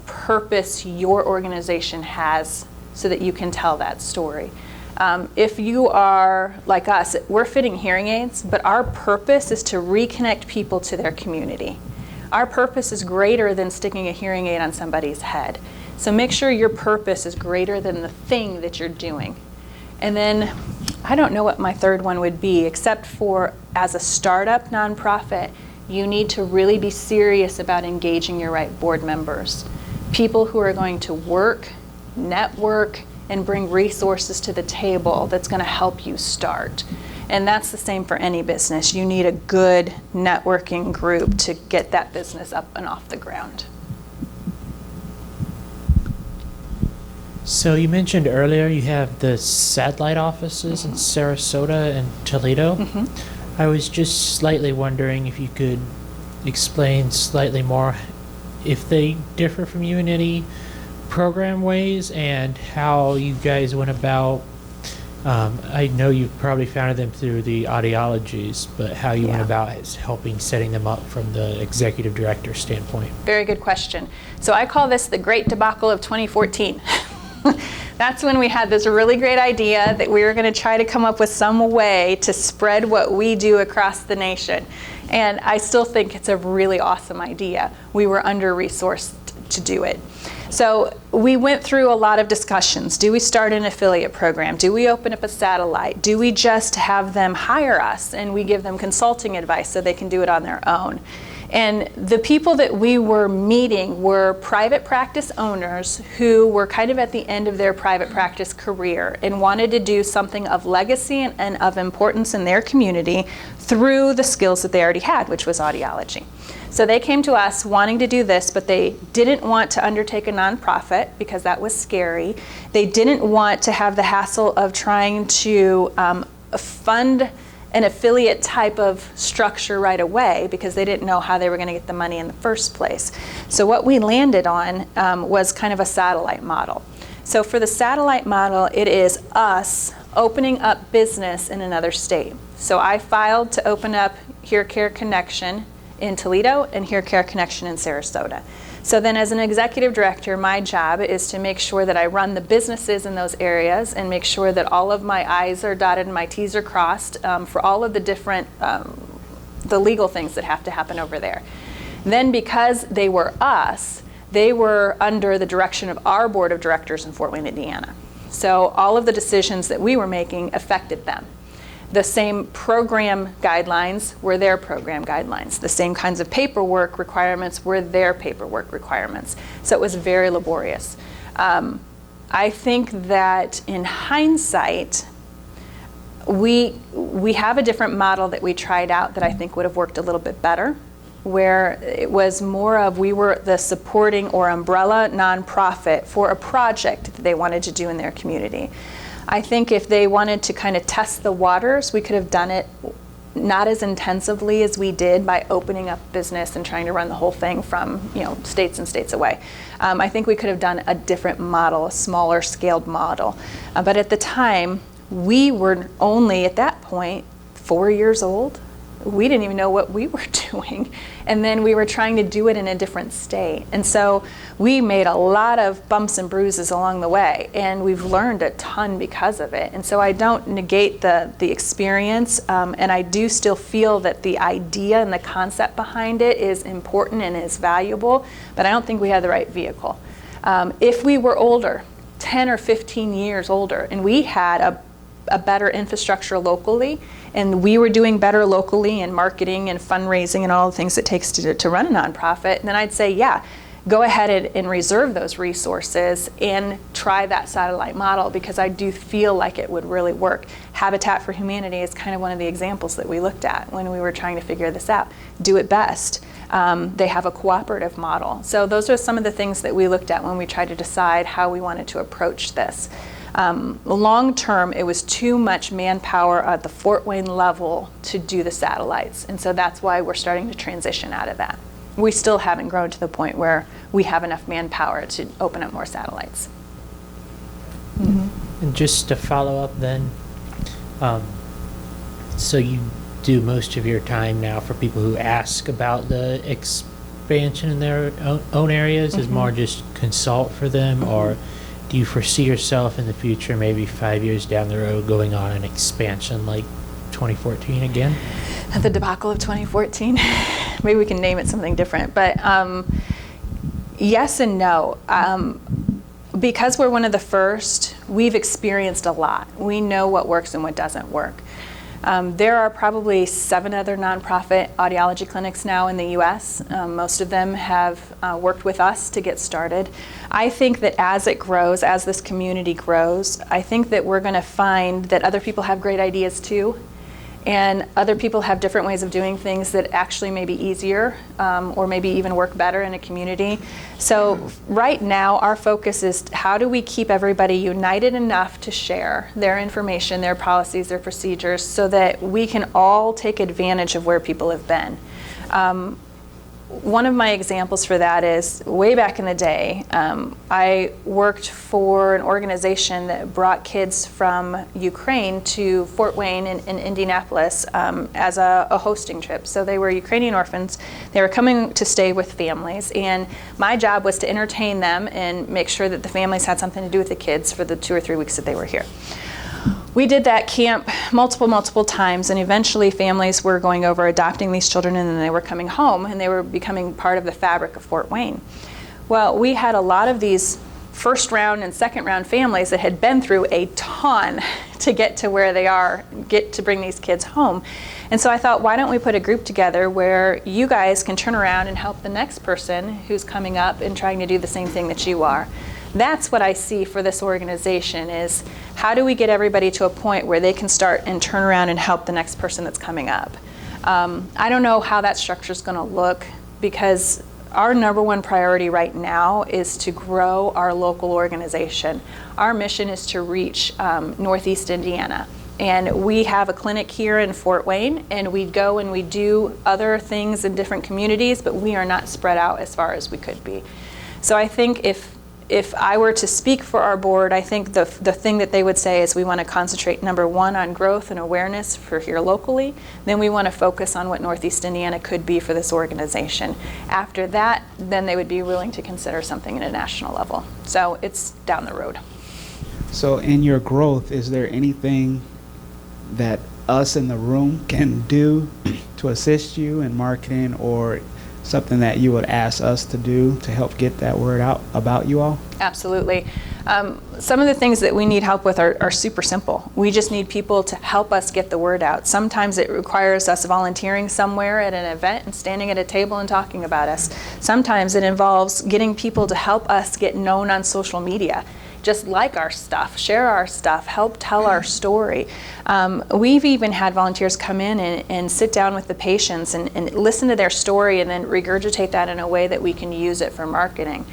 purpose your organization has so that you can tell that story. If you are like us, we're fitting hearing aids, but our purpose is to reconnect people to their community. Our purpose is greater than sticking a hearing aid on somebody's head. So make sure your purpose is greater than the thing that you're doing. And then, I don't know what my third one would be, except for as a startup nonprofit, you need to really be serious about engaging your right board members. People who are going to work, network, and bring resources to the table that's going to help you start. And that's the same for any business. You need a good networking group to get that business up and off the ground. So you mentioned earlier you have the satellite offices in Sarasota and Toledo. I was just slightly wondering if you could explain slightly more if they differ from you in any program ways and how you guys went about. I know you probably founded them through the audiologies, but how you went about helping setting them up from the executive director standpoint. Very good question. So I call this the great debacle of 2014. That's when we had this really great idea that we were going to try to come up with some way to spread what we do across the nation. And I still think it's a really awesome idea. We were under-resourced to do it. So we went through a lot of discussions. Do we start an affiliate program? Do we open up a satellite? Do we just have them hire us and we give them consulting advice so they can do it on their own? And the people that we were meeting were private practice owners who were kind of at the end of their private practice career and wanted to do something of legacy and of importance in their community through the skills that they already had, which was audiology. So they came to us wanting to do this, but they didn't want to undertake a nonprofit because that was scary. They didn't want to have the hassle of trying to fund an affiliate type of structure right away because they didn't know how they were going to get the money in the first place. So what we landed on was kind of a satellite model. So for the satellite model, it is us opening up business in another state. So I filed to open up HearCare Connection in Toledo and HearCare Connection in Sarasota. So then as an executive director, my job is to make sure that I run the businesses in those areas and make sure that all of my I's are dotted and my T's are crossed for all of the different, the legal things that have to happen over there. Then because they were us, they were under the direction of our board of directors in Fort Wayne, Indiana. So all of the decisions that we were making affected them. The same program guidelines were their program guidelines. The same kinds of paperwork requirements were their paperwork requirements. So it was very laborious. I think that in hindsight, we have a different model that we tried out that I think would have worked a little bit better, where it was more of we were the supporting or umbrella nonprofit for a project that they wanted to do in their community. I think if they wanted to kind of test the waters, we could have done it not as intensively as we did by opening up business and trying to run the whole thing from states and states away. I think we could have done a different model, a smaller scaled model. But at the time, we were only at that point 4 years old. We didn't even know what we were doing. And then we were trying to do it in a different state. And so we made a lot of bumps and bruises along the way, and we've learned a ton because of it. And so I don't negate the experience, and I do still feel that the idea and the concept behind it is important and is valuable, but I don't think we had the right vehicle. If we were older, 10 or 15 years older, and we had a better infrastructure locally, and we were doing better locally in marketing and fundraising and all the things it takes to run a nonprofit, then I'd say, yeah, go ahead and reserve those resources and try that satellite model, because I do feel like it would really work. Habitat for Humanity is kind of one of the examples that we looked at when we were trying to figure this out. Do It Best. They have a cooperative model. So those are some of the things that we looked at when we tried to decide how we wanted to approach this. Long term, it was too much manpower at the Fort Wayne level to do the satellites. And so that's why we're starting to transition out of that. We still haven't grown to the point where we have enough manpower to open up more satellites. And just to follow up then, so you do most of your time now for people who ask about the expansion in their own areas is more just consult for them, or do you foresee yourself in the future, maybe 5 years down the road, going on an expansion like 2014 again? The debacle of 2014. Maybe we can name it something different. But yes and no. Because we're one of the first, we've experienced a lot. We know what works and what doesn't work. There are probably 7 other nonprofit audiology clinics now in the U.S. Most of them have worked with us to get started. I think that as it grows, as this community grows, I think that we're going to find that other people have great ideas too. And other people have different ways of doing things that actually may be easier or maybe even work better in a community. So right now our focus is how do we keep everybody united enough to share their information, their policies, their procedures, so that we can all take advantage of where people have been. One of my examples for that is way back in the day, I worked for an organization that brought kids from Ukraine to Fort Wayne in Indianapolis as a hosting trip. So they were Ukrainian orphans. They were coming to stay with families, and my job was to entertain them and make sure that the families had something to do with the kids for the 2 or 3 weeks that they were here. We did that camp multiple times, and eventually families were going over adopting these children, and then they were coming home and they were becoming part of the fabric of Fort Wayne. Well, we had a lot of these first round and second round families that had been through a ton to get to where they are, get to bring these kids home. And so I thought, why don't we put a group together where you guys can turn around and help the next person who's coming up and trying to do the same thing that you are. That's what I see for this organization is how do we get everybody to a point where they can start and turn around and help the next person that's coming up. I don't know how that structure is going to look because our number one priority right now is to grow our local organization. Our mission is to reach Northeast Indiana. And we have a clinic here in Fort Wayne, and we go and we do other things in different communities, but we are not spread out as far as we could be. So I think if I were to speak for our board, I think the thing that they would say is we want to concentrate, number one, on growth and awareness for here locally. Then we want to focus on what Northeast Indiana could be for this organization. After that, then they would be willing to consider something at a national level. So it's down the road. So in your growth, is there anything that us in the room can do to assist you in marketing, or something that you would ask us to do to help get that word out about you all? Absolutely. Some of the things that we need help with are super simple. We just need people to help us get the word out. Sometimes it requires us volunteering somewhere at an event and standing at a table and talking about us. Sometimes it involves getting people to help us get known on social media. Just like our stuff, share our stuff, help tell our story. We've even had volunteers come in and sit down with the patients and listen to their story and then regurgitate that in a way that we can use it for marketing.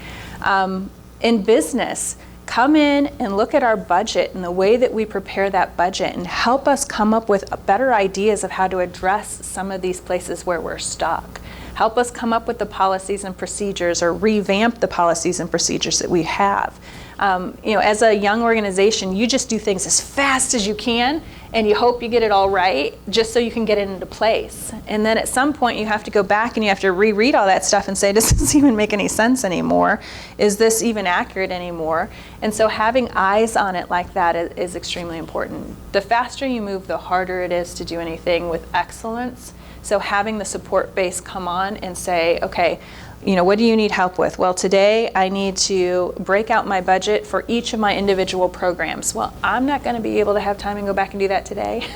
In business, come in and look at our budget and the way that we prepare that budget and help us come up with better ideas of how to address some of these places where we're stuck. Help us come up with the policies and procedures or revamp the policies and procedures that we have. As a young organization, you just do things as fast as you can and you hope you get it all right just so you can get it into place. And then at some point you have to go back and you have to reread all that stuff and say, does this even make any sense anymore? Is this even accurate anymore? And so having eyes on it like that is extremely important. The faster you move, the harder it is to do anything with excellence. So having the support base come on and say, okay, what do you need help with? Well, today I need to break out my budget for each of my individual programs. Well, I'm not going to be able to have time and go back and do that today.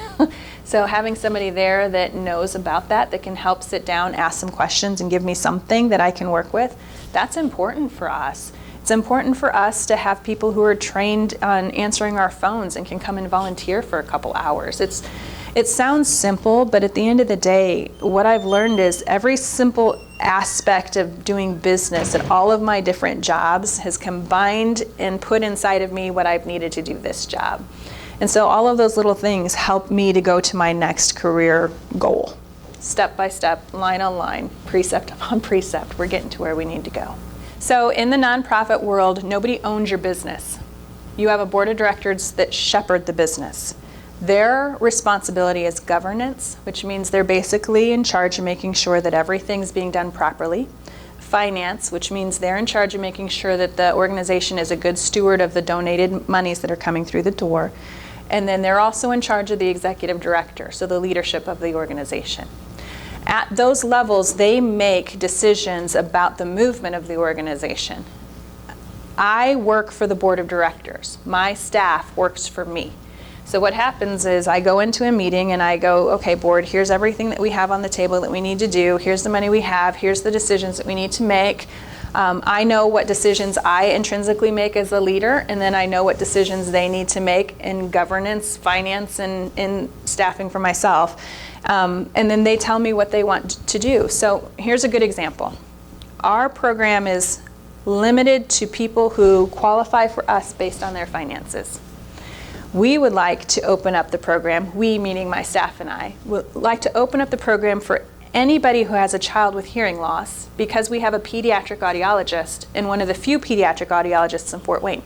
So having somebody there that knows about that can help sit down, ask some questions, and give me something that I can work with, that's important for us. It's important for us to have people who are trained on answering our phones and can come and volunteer for a couple hours. It sounds simple, but at the end of the day, what I've learned is every simple aspect of doing business and all of my different jobs has combined and put inside of me what I've needed to do this job. And so all of those little things help me to go to my next career goal. Step by step, line on line, precept upon precept, we're getting to where we need to go. So in the nonprofit world, nobody owns your business. You have a board of directors that shepherd the business. Their responsibility is governance, which means they're basically in charge of making sure that everything's being done properly. Finance, which means they're in charge of making sure that the organization is a good steward of the donated monies that are coming through the door. And then they're also in charge of the executive director, so the leadership of the organization. At those levels, they make decisions about the movement of the organization. I work for the board of directors. My staff works for me. So what happens is I go into a meeting and I go, okay, board, here's everything that we have on the table that we need to do. Here's the money we have. Here's the decisions that we need to make. I know what decisions I intrinsically make as a leader, and then I know what decisions they need to make in governance, finance, and in staffing for myself. And then they tell me what they want to do. So here's a good example. Our program is limited to people who qualify for us based on their finances. We would like to open up the program, we meaning my staff and I, would like to open up the program for anybody who has a child with hearing loss, because we have a pediatric audiologist and one of the few pediatric audiologists in Fort Wayne.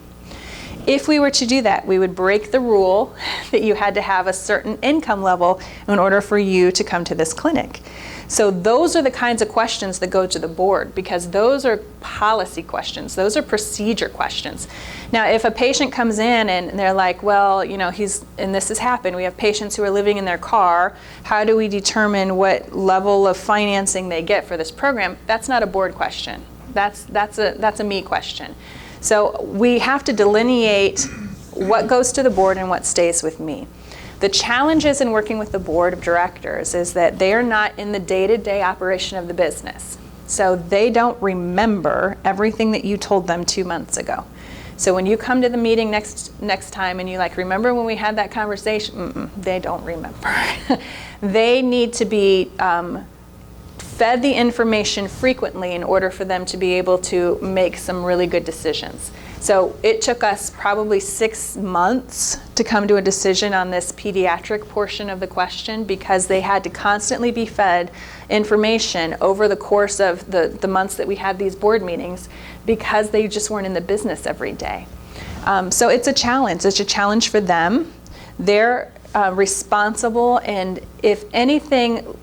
If we were to do that, we would break the rule that you had to have a certain income level in order for you to come to this clinic. So those are the kinds of questions that go to the board, because those are policy questions. Those are procedure questions. Now, if a patient comes in and they're like, well, you know, and this has happened, we have patients who are living in their car, how do we determine what level of financing they get for this program? That's not a board question. That's a me question. So we have to delineate what goes to the board and what stays with me. The challenges in working with the board of directors is that they are not in the day-to-day operation of the business. So they don't remember everything that you told them 2 months ago. So when you come to the meeting next time and you like, remember when we had that conversation? They don't remember. They need to be fed the information frequently in order for them to be able to make some really good decisions. So it took us probably 6 months to come to a decision on this pediatric portion of the question, because they had to constantly be fed information over the course of the months that we had these board meetings, because they just weren't in the business every day. So it's a challenge. It's a challenge for them. They're responsible, and if anything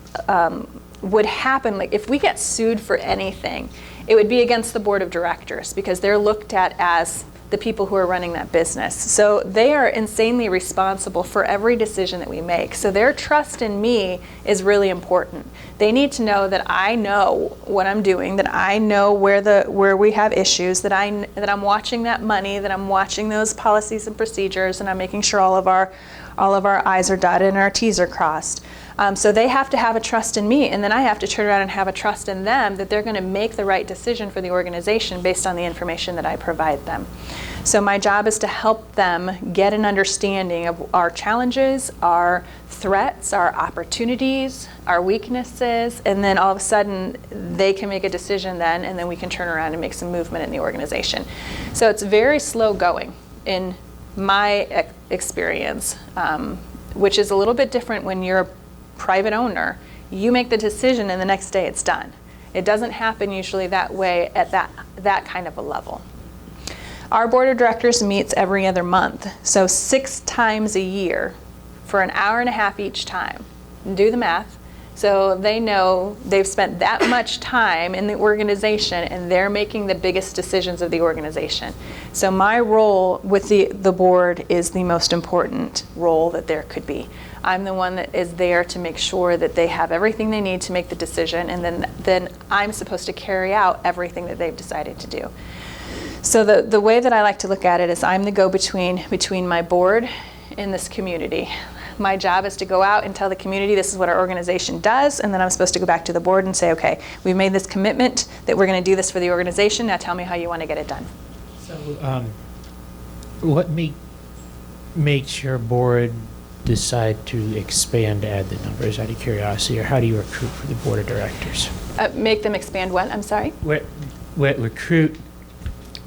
would happen, like if we get sued for anything, it would be against the board of directors, because they're looked at as the people who are running that business. So they are insanely responsible for every decision that we make. So their trust in me is really important. They need to know that I know what I'm doing, that I know where we have issues, that I'm watching that money, that I'm watching those policies and procedures, and I'm making sure all of our I's are dotted and our T's are crossed. So they have to have a trust in me, and then I have to turn around and have a trust in them that they're going to make the right decision for the organization based on the information that I provide them. So my job is to help them get an understanding of our challenges, our threats, our opportunities, our weaknesses, and then all of a sudden they can make a decision then, and then we can turn around and make some movement in the organization. So it's very slow going in my experience, which is a little bit different when you're a private owner. You make the decision and the next day it's done. It doesn't happen usually that way at that kind of a level. Our board of directors meets every other month, so 6 times a year for an hour and a half each time. Do the math. So they know they've spent that much time in the organization and they're making the biggest decisions of the organization. So my role with the board is the most important role that there could be. I'm the one that is there to make sure that they have everything they need to make the decision, and then I'm supposed to carry out everything that they've decided to do. So the way that I like to look at it is I'm the go-between between my board and this community. My job is to go out and tell the community this is what our organization does, and then I'm supposed to go back to the board and say, okay, we've made this commitment that we're going to do this for the organization. Now tell me how you want to get it done. So what makes your board decide to expand, add the numbers out of curiosity, or how do you recruit for the board of directors? Make them expand what? I'm sorry? Recruit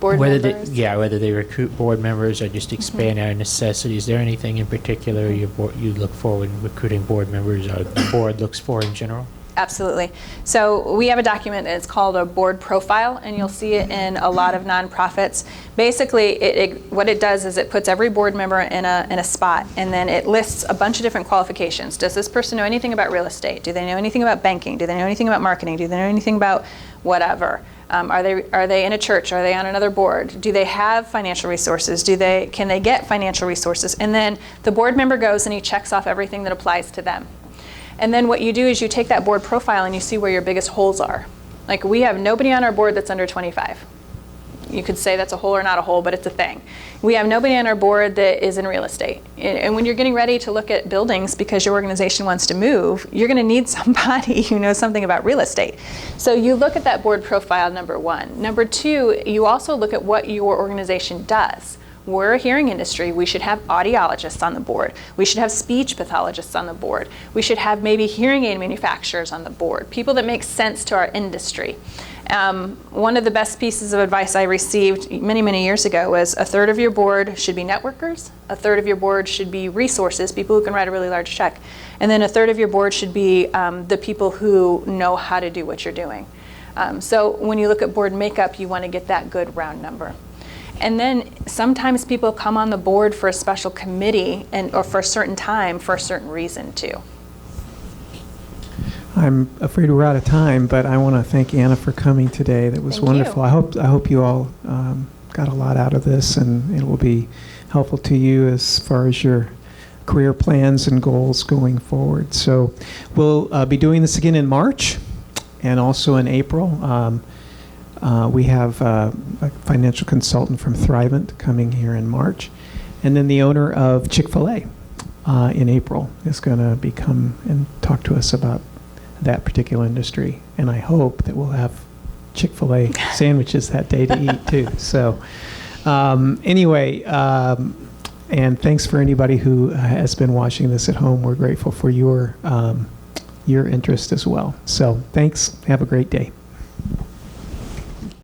Board whether members? whether they recruit board members or just expand out of necessity. Is there anything in particular you look for when recruiting board members, or the board looks for in general? Absolutely. So we have a document that's called a board profile, and you'll see it in a lot of nonprofits. Basically, what it does is it puts every board member in a spot, and then it lists a bunch of different qualifications. Does this person know anything about real estate? Do they know anything about banking? Do they know anything about marketing? Do they know anything about whatever? Are they in a church? Are they on another board? Do they have financial resources? Can they get financial resources? And then the board member goes and he checks off everything that applies to them. And then what you do is you take that board profile and you see where your biggest holes are. Like, we have nobody on our board that's under 25. You could say that's a hole or not a hole, but it's a thing. We have nobody on our board that is in real estate. And when you're getting ready to look at buildings because your organization wants to move, you're going to need somebody who knows something about real estate. So you look at that board profile, number one. Number two, you also look at what your organization does. We're a hearing industry. We should have audiologists on the board. We should have speech pathologists on the board. We should have maybe hearing aid manufacturers on the board, people that make sense to our industry. One of the best pieces of advice I received many, many years ago was a third of your board should be networkers, a third of your board should be resources, people who can write a really large check, and then a third of your board should be the people who know how to do what you're doing. So when you look at board makeup, you want to get that good round number. And then sometimes people come on the board for a special committee or for a certain time for a certain reason too. I'm afraid we're out of time, but I want to thank Anna for coming today. That was Thank wonderful. you. I hope you all got a lot out of this, and it will be helpful to you as far as your career plans and goals going forward. So we'll be doing this again in March and also in April. We have a financial consultant from Thrivent coming here in March. And then the owner of Chick-fil-A in April is going to come and talk to us about that particular industry. And I hope that we'll have Chick-fil-A sandwiches that day to eat too. So anyway, and thanks for anybody who has been watching this at home. We're grateful for your interest as well. So thanks. Have a great day.